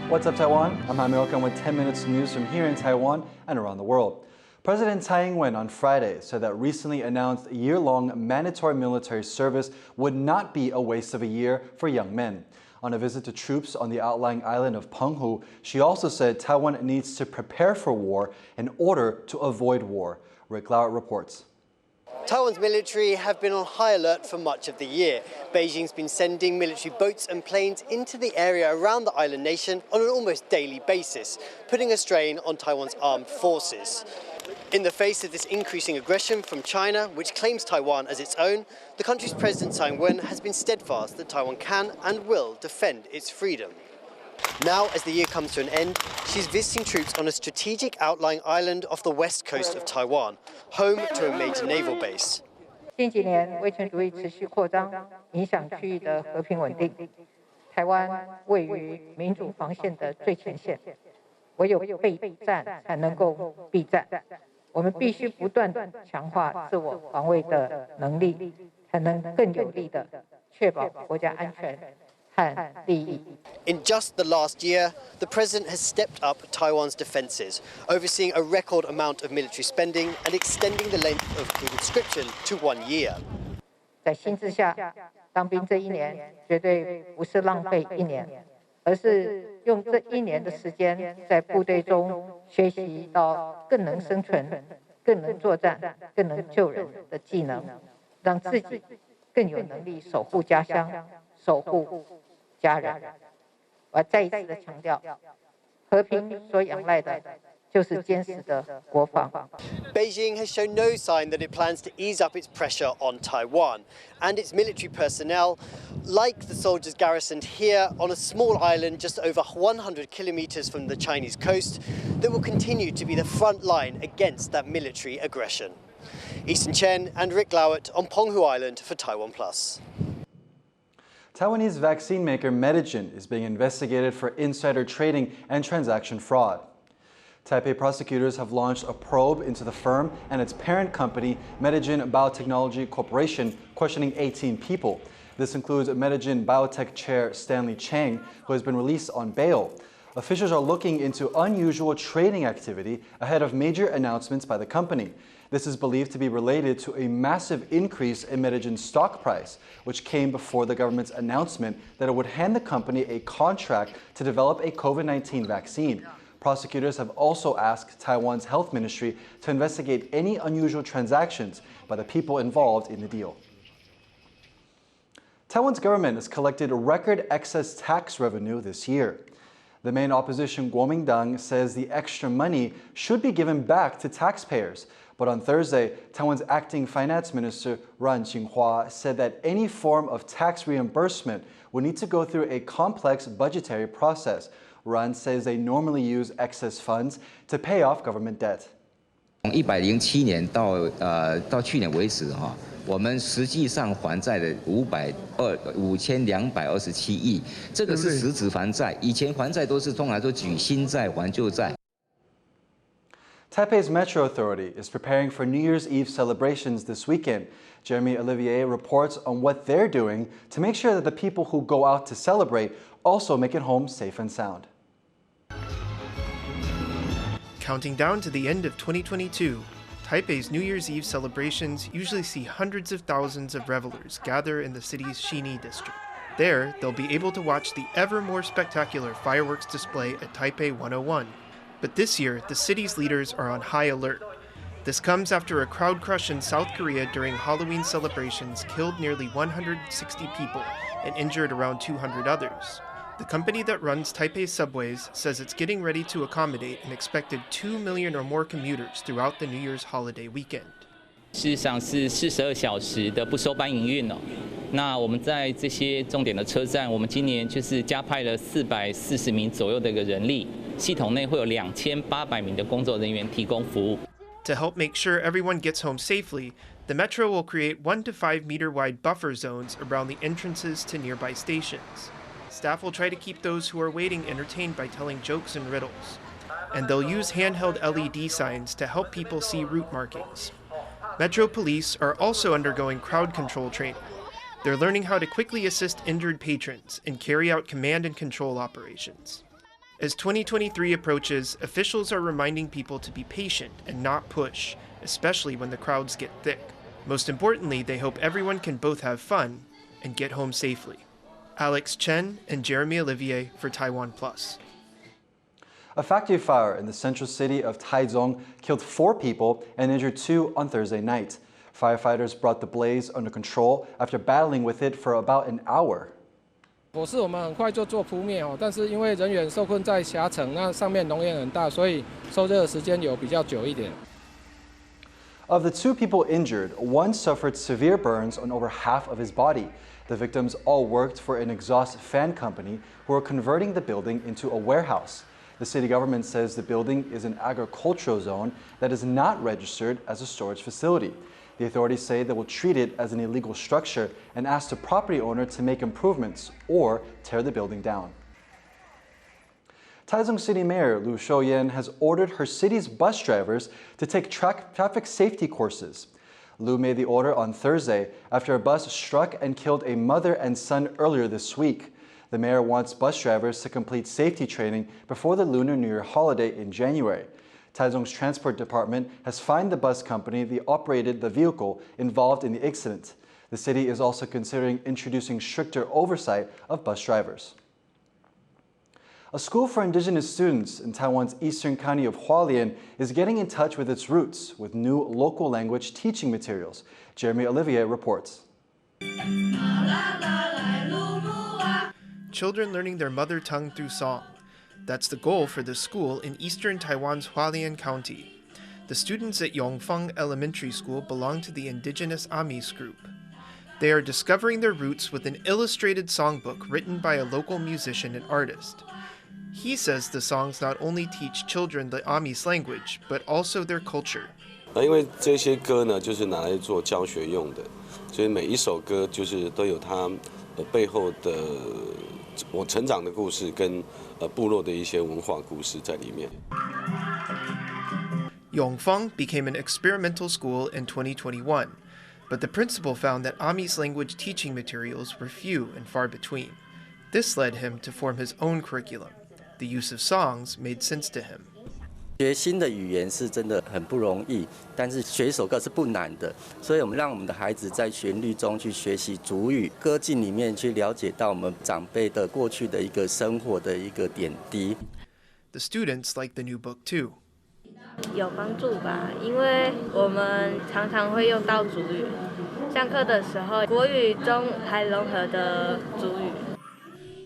What's up, Taiwan? I'm Jaime Ocon with 10 minutes of news from here in Taiwan and around the world. President Taoyuan on Friday said that recently announced year-long mandatory military service would not be a waste of a year for young men. On a visit to troops on the outlying island of Penghu, she also said Taiwan needs to prepare for war in order to avoid war. Rick Lauer reports. Taiwan's military have been on high alert for much of the year. Beijing's been sending military boats and planes into the area around the island nation on an almost daily basis, putting a strain on Taiwan's armed forces. In the face of this increasing aggression from China, which claims Taiwan as its own, the country's President Taoyuan has been steadfast that Taiwan can and will defend its freedom. Now, as the year comes to an end, she's visiting troops on a strategic outlying island off the west coast of Taiwan, home to a major naval base. 近几年，威权主义持续扩张，影响区域的和平稳定。台湾位于民主防线的最前线，唯有备战才能够避战。我们必须不断强化自我防卫的能力，才能更有力地确保国家安全。 In just the last year, the president has stepped up Taiwan's defences, overseeing a record amount of military spending and extending the length of conscription to 1 year. 在新制下，当兵这1年绝对不是浪费1年，而是用这1年的时间在部队中学习到更能生存、更能作战、更能救人的技能，让自己更有能力守护家乡、守护 家人，我再一次的强调，和平所仰赖的就是坚实的国防。Beijing has shown no sign that it plans to ease up its pressure on Taiwan, and its military personnel, like the soldiers garrisoned here on a small island just over 100 kilometers from the Chinese coast, that will continue to be the front line against that military aggression. Easton Chen and Rick Lauert on Penghu Island for TaiwanPlus. Taiwanese vaccine maker Multi-Generationl is being investigated for insider trading and transaction fraud. Taipei prosecutors have launched a probe into the firm and its parent company, Multi-Generationl Biotechnology Corporation, questioning 18 people. This includes Multi-Generationl Biotech Chair Stanley Chang, who has been released on bail. Officials are looking into unusual trading activity ahead of major announcements by the company. This is believed to be related to a massive increase in Multi-Generationl's stock price, which came before the government's announcement that it would hand the company a contract to develop a COVID-19 vaccine. Prosecutors have also asked Taiwan's health ministry to investigate any unusual transactions by the people involved in the deal. Taiwan's government has collected record excess tax revenue this year. The main opposition Kuomintang says the extra money should be given back to taxpayers. But on Thursday, Taiwan's acting finance minister Ran Qinghua said that any form of tax reimbursement would need to go through a complex budgetary process. Ran says they normally use excess funds to pay off government debt. 从107年到去年为止我们实际上还债的5227亿，这个是实质还债。以前还债都是通常说举新债还旧债。 Taipei's Metro Authority is preparing for New Year's Eve celebrations this weekend. Jeremy Olivier reports on what they're doing to make sure that the people who go out to celebrate also make it home safe and sound. Counting down to the end of 2022, Taipei's New Year's Eve celebrations usually see hundreds of thousands of revelers gather in the city's Xini district. There, they'll be able to watch the ever more spectacular fireworks display at Taipei 101. But this year, the city's leaders are on high alert. This comes after a crowd crush in South Korea during Halloween celebrations killed nearly 160 people and injured around 200 others. The company that runs Taipei's subways says it's getting ready to accommodate an expected 2 million or more commuters throughout the New Year's holiday weekend. 事实上是42小时的不收班营运哦。那我们在这些重点的车站，我们今年就是加派了440名左右的一个人力，系统内会有2800名的工作人员提供服务。To help make sure everyone gets home safely, the Metro will create 1 to 5 meter wide buffer zones around the entrances to nearby stations. Staff will try to keep those who are waiting entertained by telling jokes and riddles. And they'll use handheld LED signs to help people see route markings. Metro police are also undergoing crowd control training. They're learning how to quickly assist injured patrons and carry out command and control operations. As 2023 approaches, officials are reminding people to be patient and not push, especially when the crowds get thick. Most importantly, they hope everyone can both have fun and get home safely. Alex Chen and Jeremy Olivier for TaiwanPlus. A factory fire in the central city of Taichung killed 4 people and injured 2 on Thursday night. Firefighters brought the blaze under control after battling with it for about an hour. 火势我们很快就做扑灭哦，但是因为人员受困在狭层，那上面浓烟很大，所以受热的时间有比较久一点。Of the 2 people injured, one suffered severe burns on over half of his body. The victims all worked for an exhaust fan company who are converting the building into a warehouse. The city government says the building is an agricultural zone that is not registered as a storage facility. The authorities say they will treat it as an illegal structure and ask the property owner to make improvements or tear the building down. Taichung City Mayor Lu Shouyan has ordered her city's bus drivers to take traffic safety courses. Lu made the order on Thursday after a bus struck and killed a mother and son earlier this week. The mayor wants bus drivers to complete safety training before the Lunar New Year holiday in January. Taichung's transport department has fined the bus company that operated the vehicle involved in the accident. The city is also considering introducing stricter oversight of bus drivers. A school for indigenous students in Taiwan's eastern county of Hualien is getting in touch with its roots with new local language teaching materials. Jeremy Olivier reports. Children learning their mother tongue through song. That's the goal for the school in eastern Taiwan's Hualien County. The students at Yongfeng Elementary School belong to the Indigenous Amis group. They are discovering their roots with an illustrated songbook written by a local musician and artist. He says the songs not only teach children the Amis language, but also their culture. 因为这些歌呢，就是拿来做教学用的，所以每一首歌就是都有它背后的我成长的故事跟部落的一些文化故事在里面。Yongfeng became an experimental school in 2021, but the principal found that Amis language teaching materials were few and far between. This led him to form his own curriculum. The use of songs made sense to him. 学新的语言是真的很不容易，但是学一首歌是不难的，所以我们让我们的孩子在旋律中去学习族语，歌境里面去了解到我们长辈的过去的一个生活的一个点滴。The students like the new book too. 有帮助吧，因为我们常常会用到族语，上课的时候国语中还融合的族语。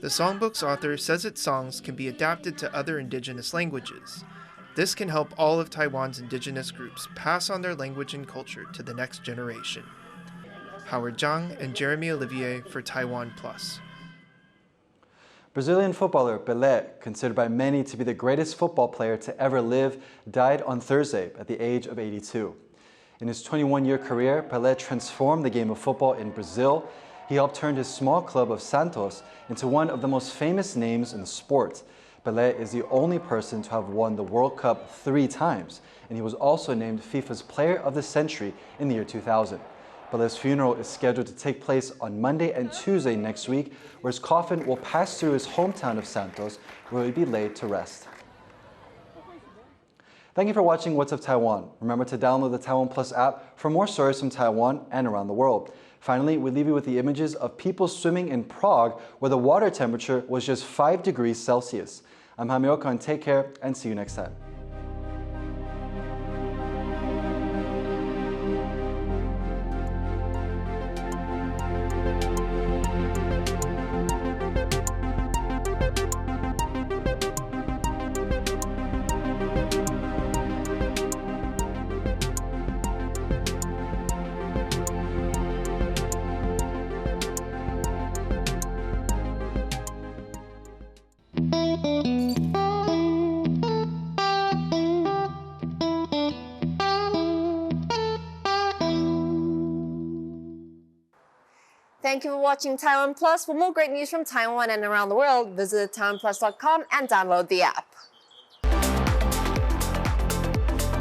The songbook's author says its songs can be adapted to other indigenous languages. This can help all of Taiwan's indigenous groups pass on their language and culture to the next generation. Howard Zhang and Jeremy Olivier for TaiwanPlus. Brazilian footballer Pelé, considered by many to be the greatest football player to ever live, died on Thursday at the age of 82. In his 21-year career, Pelé transformed the game of football in Brazil. He helped turn his small club of Santos into one of the most famous names in the sport. Pelé is the only person to have won the World Cup 3 times, and he was also named FIFA's Player of the Century in the year 2000. Pelé's funeral is scheduled to take place on Monday and Tuesday next week, where his coffin will pass through his hometown of Santos, where he'll be laid to rest. Thank you for watching What's Up Taiwan. Remember to download the TaiwanPlus app for more stories from Taiwan and around the world. Finally, we leave you with the images of people swimming in Prague, where the water temperature was just 5 degrees Celsius. I'm Jaime Ocon. Take care and see you next time. Thank you for watching TaiwanPlus. For more great news from Taiwan and around the world, visit TaiwanPlus.com and download the app.